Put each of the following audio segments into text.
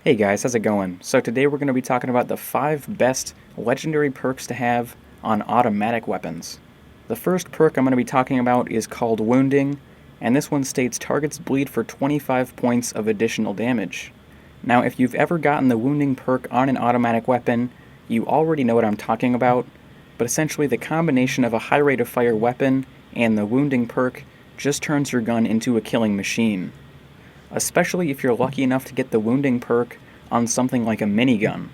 Hey guys, how's it going? So today we're going to be talking about the 5 best legendary perks to have on automatic weapons. The first perk I'm going to be talking about is called Wounding, and this one states targets bleed for 25 points of additional damage. Now if you've ever gotten the Wounding perk on an automatic weapon, you already know what I'm talking about, but essentially the combination of a high rate of fire weapon and the Wounding perk just turns your gun into a killing machine. Especially if you're lucky enough to get the Wounding perk on something like a minigun.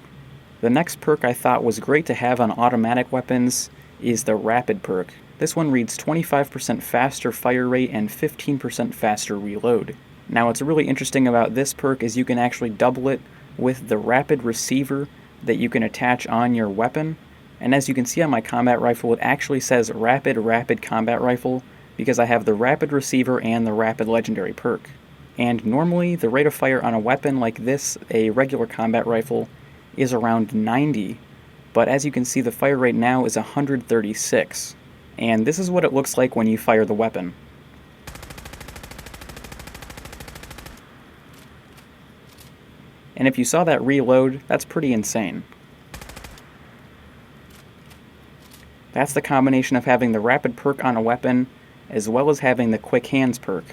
The next perk I thought was great to have on automatic weapons is the Rapid perk. This one reads 25% faster fire rate and 15% faster reload. Now what's really interesting about this perk is you can actually double it with the Rapid receiver that you can attach on your weapon, and as you can see on my combat rifle it actually says Rapid combat rifle because I have the Rapid receiver and the Rapid legendary perk. And normally the rate of fire on a weapon like this, a regular combat rifle, is around 90, but as you can see the fire rate now is 136. And this is what it looks like when you fire the weapon. And if you saw that reload, that's pretty insane. That's the combination of having the Rapid perk on a weapon as well as having the Quick Hands perk.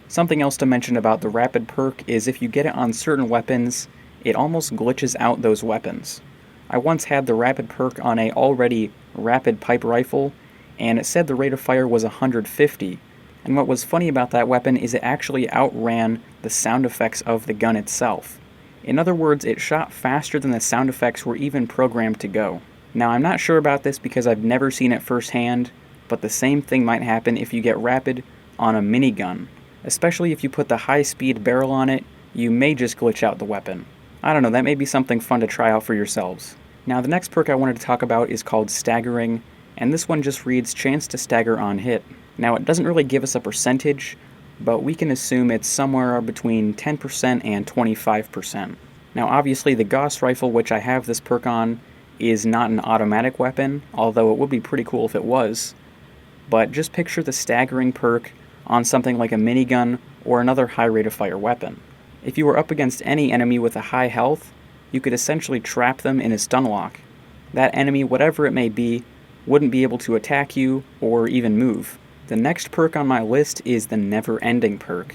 Something else to mention about the Rapid perk is if you get it on certain weapons, it almost glitches out those weapons. I once had the Rapid perk on a already Rapid pipe rifle, and it said the rate of fire was 150, and what was funny about that weapon is it actually outran the sound effects of the gun itself. In other words, it shot faster than the sound effects were even programmed to go. Now I'm not sure about this because I've never seen it firsthand, but the same thing might happen if you get Rapid on a minigun. Especially if you put the high-speed barrel on it, you may just glitch out the weapon. I don't know, that may be something fun to try out for yourselves. Now the next perk I wanted to talk about is called Staggering, and this one just reads chance to stagger on hit. Now it doesn't really give us a percentage, but we can assume it's somewhere between 10% and 25%. Now obviously the Gauss rifle, which I have this perk on, is not an automatic weapon, although it would be pretty cool if it was. But just picture the Staggering perk on something like a minigun or another high rate of fire weapon. If you were up against any enemy with a high health, you could essentially trap them in a stun lock. That enemy, whatever it may be, wouldn't be able to attack you or even move. The next perk on my list is the Neverending perk,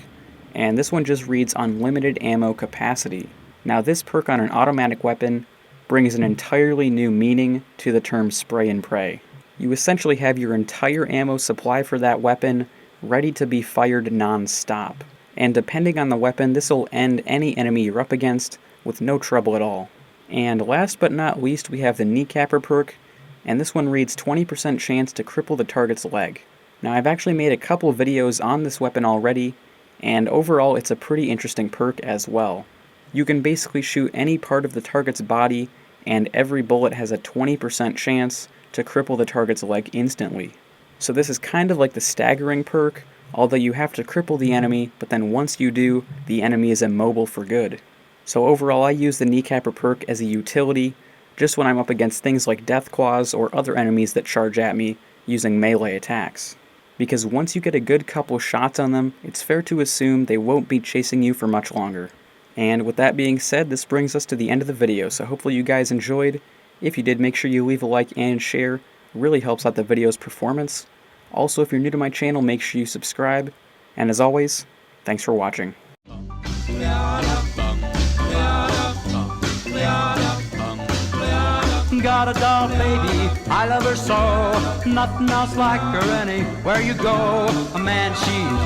and this one just reads unlimited ammo capacity. Now this perk on an automatic weapon brings an entirely new meaning to the term spray and pray. You essentially have your entire ammo supply for that weapon ready to be fired non-stop. And depending on the weapon, this will end any enemy you're up against with no trouble at all. And last but not least, we have the kneecapper perk, and this one reads 20% chance to cripple the target's leg. Now I've actually made a couple videos on this weapon already, and overall it's a pretty interesting perk as well. You can basically shoot any part of the target's body, and every bullet has a 20% chance to cripple the target's leg instantly. So this is kind of like the Staggering perk, although you have to cripple the enemy, but then once you do, the enemy is immobile for good. So overall I use the kneecapper perk as a utility, just when I'm up against things like deathclaws or other enemies that charge at me using melee attacks. Because once you get a good couple shots on them, it's fair to assume they won't be chasing you for much longer. And with that being said, this brings us to the end of the video, so hopefully you guys enjoyed. If you did, make sure you leave a like and share. It really helps out the video's performance. Also, if you're new to my channel, make sure you subscribe. And as always, thanks for watching. Got a doll baby, I love her so. Nothing else like her anywhere you go. A man, she